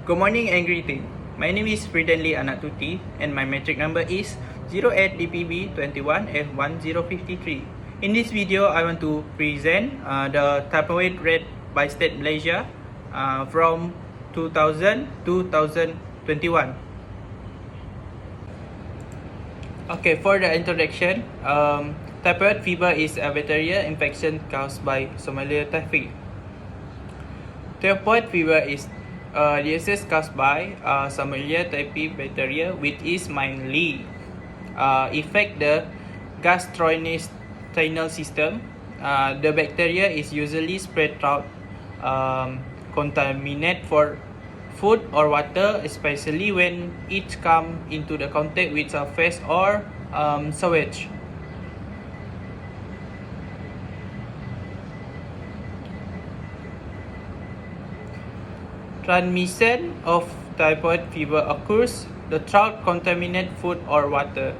Good morning and greeting. My name is FREDENLI ANAK TUTY and my metric number is 08DPB21F1053. In this video, I want to present the typhoid rate by state Malaysia from 2000 to 2021. Okay, for the introduction, typhoid fever is a bacterial infection caused by Somalia typhi. Typhoid fever is disease caused by Somalia typhi bacteria, which is mainly affect the gastrointestinal system. The bacteria is usually spread throughout contaminate for food or water, especially when it come into the contact with surface or sewage. Transmission of typhoid fever occurs through contaminated food or water.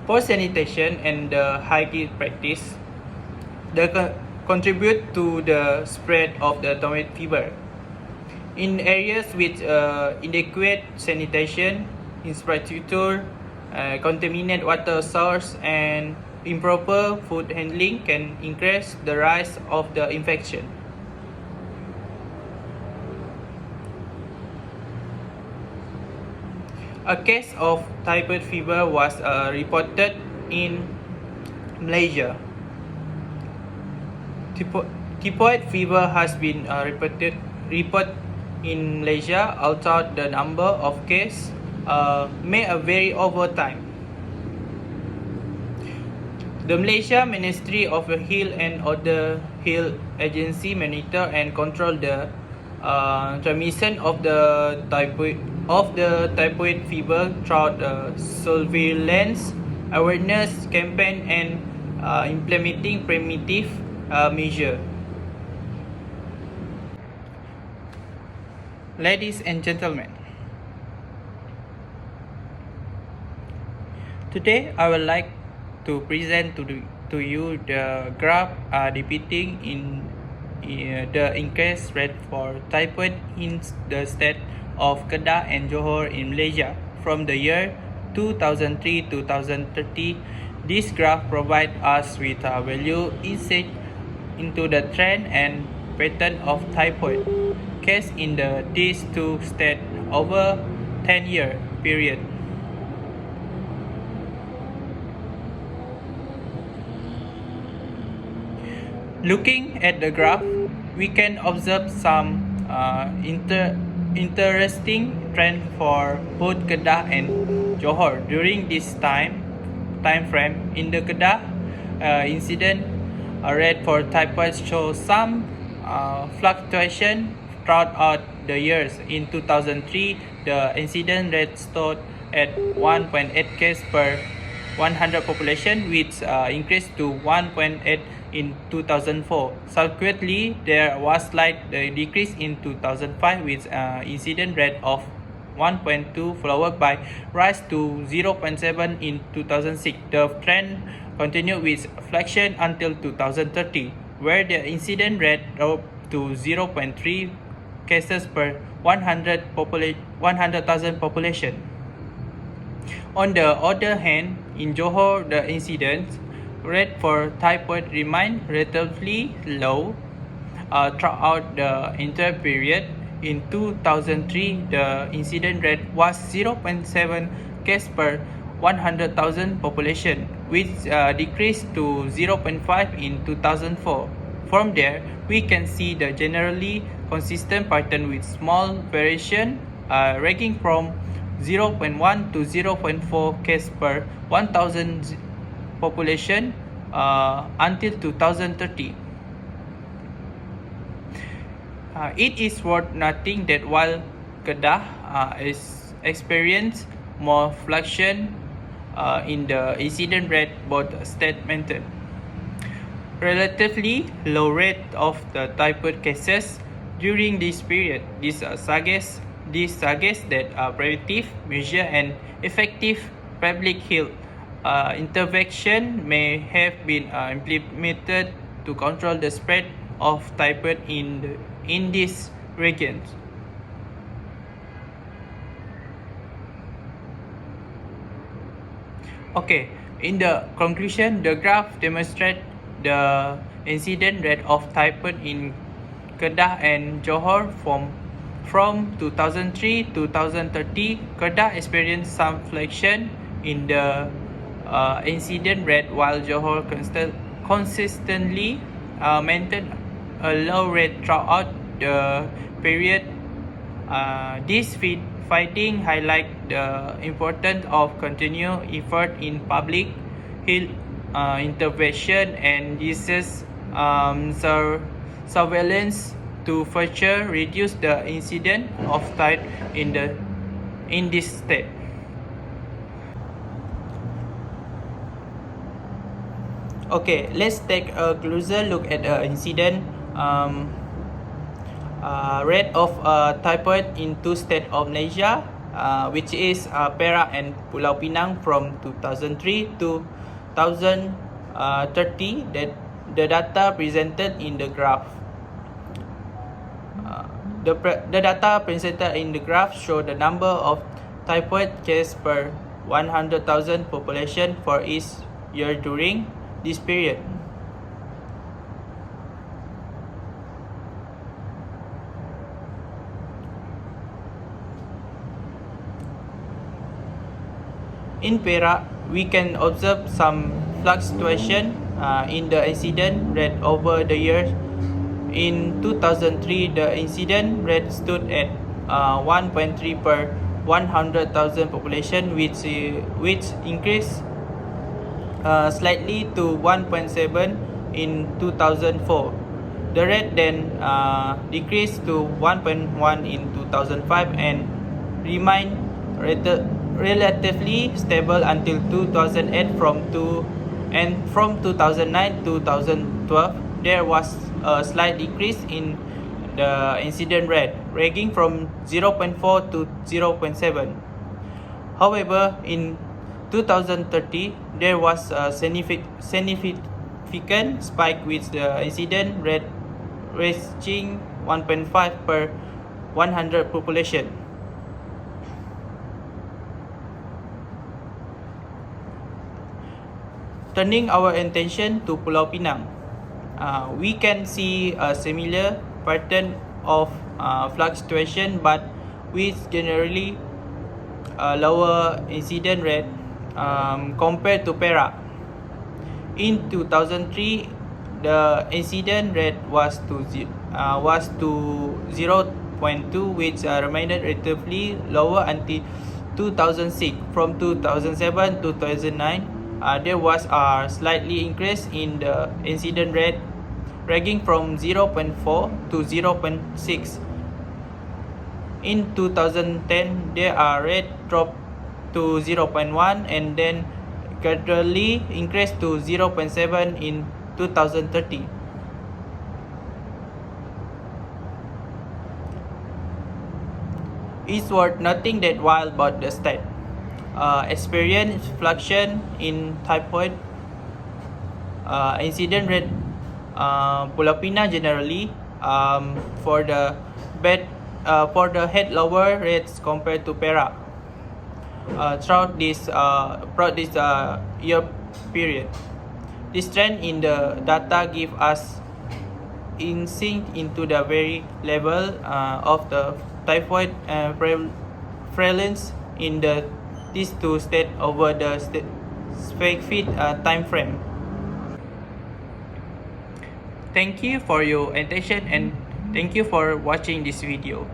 Poor sanitation and the hygiene practice contribute to the spread of the typhoid fever. In areas with inadequate sanitation, infrastructure, contaminated water source, and improper food handling can increase the rise of the infection. A case of typhoid fever was reported in Malaysia. Typhoid fever has been reported in Malaysia, although the number of cases may vary over time. The Malaysia Ministry of Health and other health agency monitor and control the transmission of the typhoid fever through the surveillance, awareness campaign, and implementing preventive measures. Ladies and gentlemen, today I would like to present to you the graph depicting the increased rate for typhoid in the state of Kedah and Johor in Malaysia from the year 2003 to 2030. This graph provides us with a value insight into the trend and pattern of typhoid case in these two states over 10-year period. Looking at the graph, we can observe some interesting trend for both Kedah and Johor during this time frame. In the Kedah, incident rate for typhoid shows some fluctuation throughout the years. In 2003, the incident rate stood at 1.8 cases per 100 population, which increased to 1.8 in 2004. Subsequently, there was slight decrease in 2005 with incident rate of 1.2 followed by rise to 0.7 in 2006. The trend continued with fluctuation until 2030, where the incident rate dropped to 0.3 cases per 100,000 population. On the other hand, in Johor, the incidence rate for typhoid remained relatively low throughout the entire period. In 2003, the incident rate was 0.7 cases per 100,000 population, which decreased to 0.5 in 2004. From there, we can see the generally consistent pattern with small variation ranging from 0.1 to 0.4 cases per 1,000 population until 2030. It is worth noting that while Kedah is experienced more fluctuation in the incident rate, both states maintain relatively low rate of the typhoid cases during this period. This suggests that preventive measure and effective public health intervention may have been implemented to control the spread of typhoid in these regions. Okay, in the conclusion, the graph demonstrates the incident rate of typhoid in Kedah and Johor from 2003 to 2030. Kedah experienced some fluctuation in the incident rate, while Johor consistently maintained a low rate throughout the period. This finding highlight the importance of continued effort in public health intervention and disease surveillance to further reduce the incidence of typhoid in this state. Okay, let's take a closer look at the incident rate of typhoid in two states of Malaysia, which is Perak and Pulau Pinang from 2003 to 2030. That the data presented in the graph. The data presented in the graph show the number of typhoid cases per 100,000 population for each year during this period. In Perak, we can observe some fluctuation in the incident rate over the years. In 2003, the incident rate stood at 1.3 per 100,000 population, which increased slightly to 1.7 in 2004. The rate then decreased to 1.1 in 2005 and remained relatively stable until 2008. From 2009 to 2012, there was a slight decrease in the incident rate, ranging from 0.4 to 0.7. However, in 2030, there was a significant spike with the incident rate reaching 1.5 per 100 population. Turning our attention to Pulau Pinang, we can see a similar pattern of fluctuation, but with generally lower incident rate compared to Perak. In 2003, the incident rate was to 0.2, which remained relatively lower until 2006. From 2007 to 2009, there was a slightly increase in the incident rate, ranging from 0.4 to 0.6. In 2010, their rate dropped to 0.1 and then gradually increased to 0.7 in 2030. It's worth noting that while both the state experienced fluctuation in typhoid incident rate, Pulau Pinang generally for the head lower rates compared to Perak throughout this year period. This trend in the data give us insight into the very level of the typhoid prevalence in these two states over the specific time frame. Thank you for your attention and thank you for watching this video.